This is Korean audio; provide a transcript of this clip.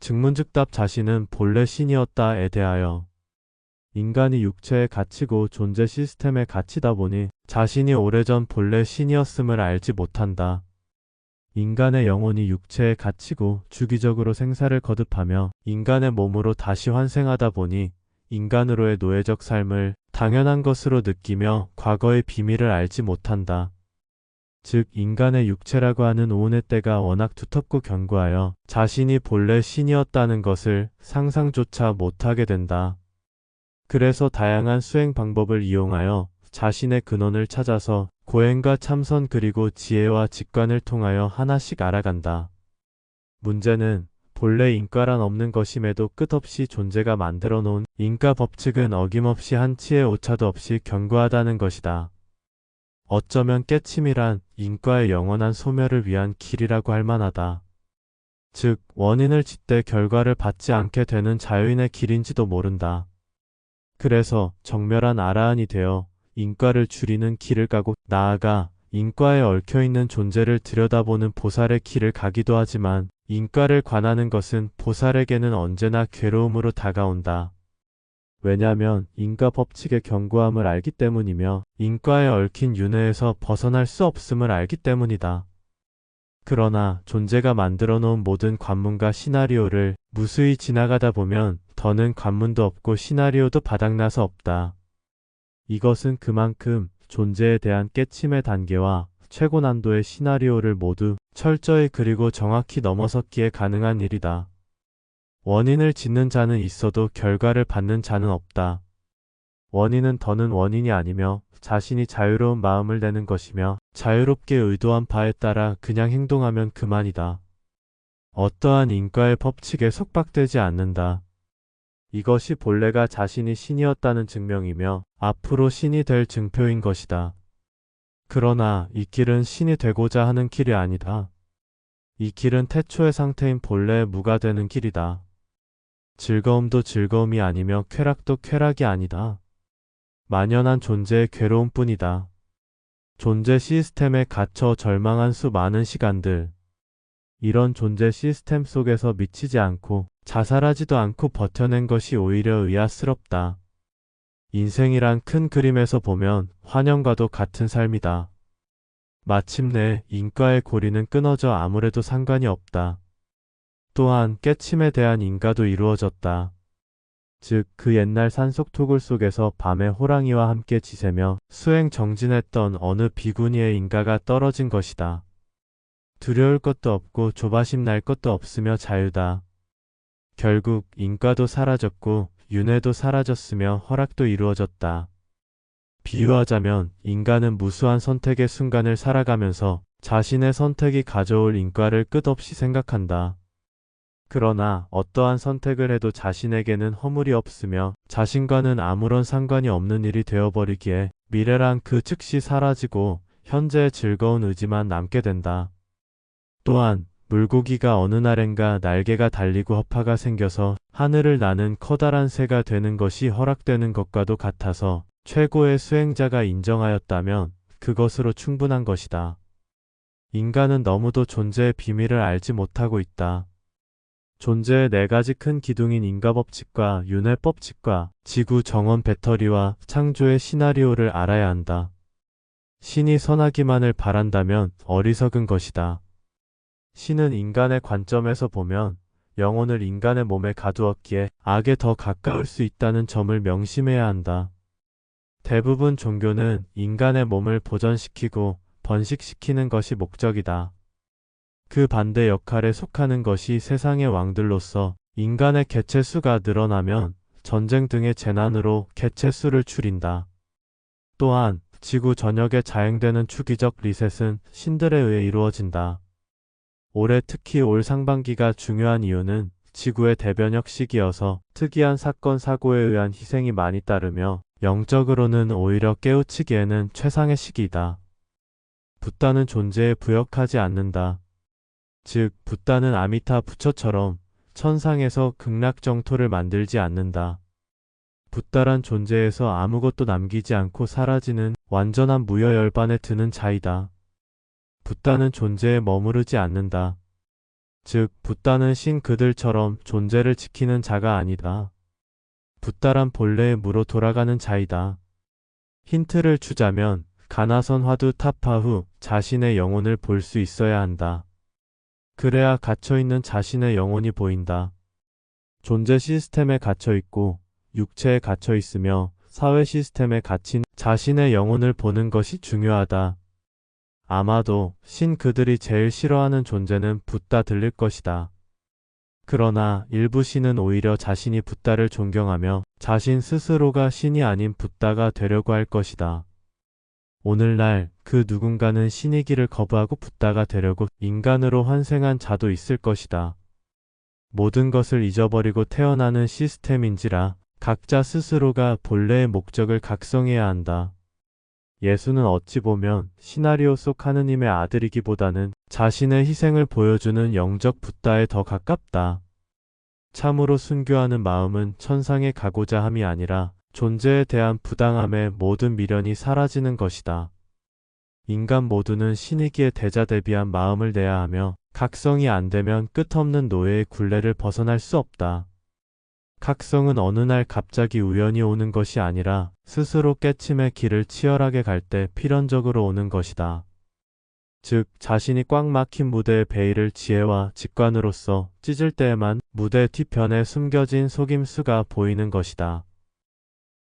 즉문즉답 자신은 본래 신이었다에 대하여 인간이 육체에 갇히고 존재 시스템에 갇히다 보니 자신이 오래전 본래 신이었음을 알지 못한다. 인간의 영혼이 육체에 갇히고 주기적으로 생사를 거듭하며 인간의 몸으로 다시 환생하다 보니 인간으로의 노예적 삶을 당연한 것으로 느끼며 과거의 비밀을 알지 못한다. 즉 인간의 육체라고 하는 오은의 때가 워낙 두텁고 견고하여 자신이 본래 신이었다는 것을 상상조차 못하게 된다. 그래서 다양한 수행 방법을 이용하여 자신의 근원을 찾아서 고행과 참선 그리고 지혜와 직관을 통하여 하나씩 알아간다. 문제는 본래 인과란 없는 것임에도 끝없이 존재가 만들어 놓은 인과 법칙은 어김없이 한치의 오차도 없이 견고하다는 것이다. 어쩌면 깨침이란 인과의 영원한 소멸을 위한 길이라고 할 만하다. 즉 원인을 짓되 결과를 받지 않게 되는 자유인의 길인지도 모른다. 그래서 정멸한 아라한이 되어 인과를 줄이는 길을 가고 나아가 인과에 얽혀있는 존재를 들여다보는 보살의 길을 가기도 하지만 인과를 관하는 것은 보살에게는 언제나 괴로움으로 다가온다. 왜냐하면 인과 법칙의 견고함을 알기 때문이며 인과에 얽힌 윤회에서 벗어날 수 없음을 알기 때문이다. 그러나 존재가 만들어 놓은 모든 관문과 시나리오를 무수히 지나가다 보면 더는 관문도 없고 시나리오도 바닥나서 없다. 이것은 그만큼 존재에 대한 깨침의 단계와 최고 난도의 시나리오를 모두 철저히 그리고 정확히 넘어섰기에 가능한 일이다. 원인을 짓는 자는 있어도 결과를 받는 자는 없다. 원인은 더는 원인이 아니며 자신이 자유로운 마음을 내는 것이며 자유롭게 의도한 바에 따라 그냥 행동하면 그만이다. 어떠한 인과의 법칙에 속박되지 않는다. 이것이 본래가 자신이 신이었다는 증명이며 앞으로 신이 될 증표인 것이다. 그러나 이 길은 신이 되고자 하는 길이 아니다. 이 길은 태초의 상태인 본래의 무가 되는 길이다. 즐거움도 즐거움이 아니며 쾌락도 쾌락이 아니다. 만연한 존재의 괴로움뿐이다. 존재 시스템에 갇혀 절망한 수 많은 시간들. 이런 존재 시스템 속에서 미치지 않고 자살하지도 않고 버텨낸 것이 오히려 의아스럽다. 인생이란 큰 그림에서 보면 환영과도 같은 삶이다. 마침내 인과의 고리는 끊어져 아무래도 상관이 없다. 또한 깨침에 대한 인가도 이루어졌다. 즉 그 옛날 산속토굴 속에서 밤에 호랑이와 함께 지새며 수행 정진했던 어느 비구니의 인가가 떨어진 것이다. 두려울 것도 없고 조바심 날 것도 없으며 자유다. 결국 인과도 사라졌고 윤회도 사라졌으며 허락도 이루어졌다. 비유하자면 인간은 무수한 선택의 순간을 살아가면서 자신의 선택이 가져올 인과를 끝없이 생각한다. 그러나 어떠한 선택을 해도 자신에게는 허물이 없으며 자신과는 아무런 상관이 없는 일이 되어버리기에 미래란 그 즉시 사라지고 현재의 즐거운 의지만 남게 된다. 또한 물고기가 어느 날엔가 날개가 달리고 허파가 생겨서 하늘을 나는 커다란 새가 되는 것이 허락되는 것과도 같아서 최고의 수행자가 인정하였다면 그것으로 충분한 것이다. 인간은 너무도 존재의 비밀을 알지 못하고 있다. 존재의 네 가지 큰 기둥인 인과법칙과 윤회법칙과 지구 정원 배터리와 창조의 시나리오를 알아야 한다. 신이 선하기만을 바란다면 어리석은 것이다. 신은 인간의 관점에서 보면 영혼을 인간의 몸에 가두었기에 악에 더 가까울 수 있다는 점을 명심해야 한다. 대부분 종교는 인간의 몸을 보존시키고 번식시키는 것이 목적이다. 그 반대 역할에 속하는 것이 세상의 왕들로서 인간의 개체수가 늘어나면 전쟁 등의 재난으로 개체수를 줄인다. 또한 지구 전역에 자행되는 주기적 리셋은 신들에 의해 이루어진다. 올해 특히 올 상반기가 중요한 이유는 지구의 대변혁 시기여서 특이한 사건 사고에 의한 희생이 많이 따르며 영적으로는 오히려 깨우치기에는 최상의 시기이다. 붓다는 존재에 부역하지 않는다. 즉 붓다는 아미타 부처처럼 천상에서 극락정토를 만들지 않는다. 붓다란 존재에서 아무것도 남기지 않고 사라지는 완전한 무여열반에 드는 자이다. 붓다는 존재에 머무르지 않는다. 즉, 붓다는 신 그들처럼 존재를 지키는 자가 아니다. 붓다란 본래의 무로 돌아가는 자이다. 힌트를 주자면 가나선 화두 타파 후 자신의 영혼을 볼 수 있어야 한다. 그래야 갇혀있는 자신의 영혼이 보인다. 존재 시스템에 갇혀있고 육체에 갇혀있으며 사회 시스템에 갇힌 자신의 영혼을 보는 것이 중요하다. 아마도 신 그들이 제일 싫어하는 존재는 붓다 들릴 것이다. 그러나 일부 신은 오히려 자신이 붓다를 존경하며 자신 스스로가 신이 아닌 붓다가 되려고 할 것이다. 오늘날 그 누군가는 신이기를 거부하고 붓다가 되려고 인간으로 환생한 자도 있을 것이다. 모든 것을 잊어버리고 태어나는 시스템인지라 각자 스스로가 본래의 목적을 각성해야 한다. 예수는 어찌 보면 시나리오 속 하느님의 아들이기보다는 자신의 희생을 보여주는 영적 붓다에 더 가깝다. 참으로 순교하는 마음은 천상에 가고자 함이 아니라 존재에 대한 부당함의 모든 미련이 사라지는 것이다. 인간 모두는 신이기에 대자대비한 마음을 내야 하며 각성이 안 되면 끝없는 노예의 굴레를 벗어날 수 없다. 각성은 어느 날 갑자기 우연히 오는 것이 아니라 스스로 깨침의 길을 치열하게 갈 때 필연적으로 오는 것이다. 즉, 자신이 꽉 막힌 무대의 베일을 지혜와 직관으로서 찢을 때에만 무대 뒤편에 숨겨진 속임수가 보이는 것이다.